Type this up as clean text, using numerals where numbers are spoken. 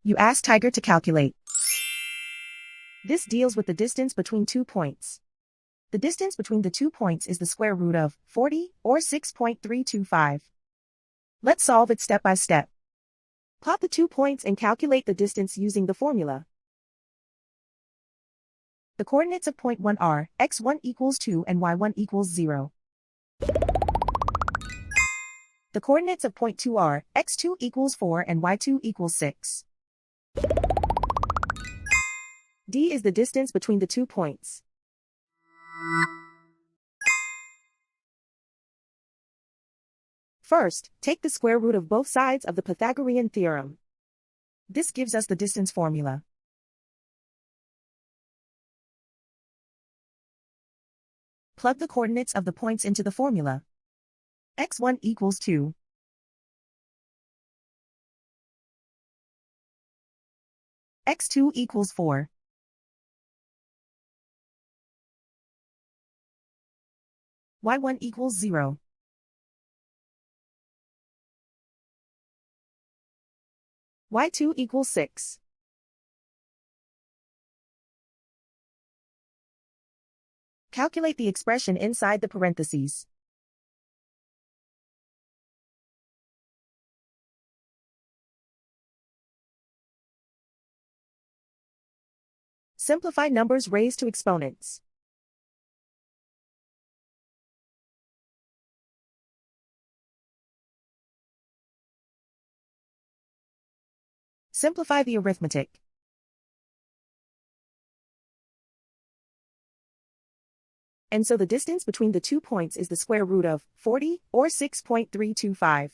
You ask Tiger to calculate. This deals with the distance between 2 points. The distance between the 2 points is the square root of 40, or 6.325. Let's solve it step by step. Plot the 2 points and calculate the distance using the formula. The coordinates of point 1 are x1 equals 2 and y1 equals 0. The coordinates of point 2 are x2 equals 4 and y2 equals 6. D is the distance between the 2 points. First, take the square root of both sides of the Pythagorean theorem. This gives us the distance formula. Plug the coordinates of the points into the formula. x1 equals 2. x2 equals 4. y1 equals 0. y2 equals 6. Calculate the expression inside the parentheses. Simplify numbers raised to exponents. Simplify the arithmetic. And so the distance between the 2 points is the square root of 40, or 6.325.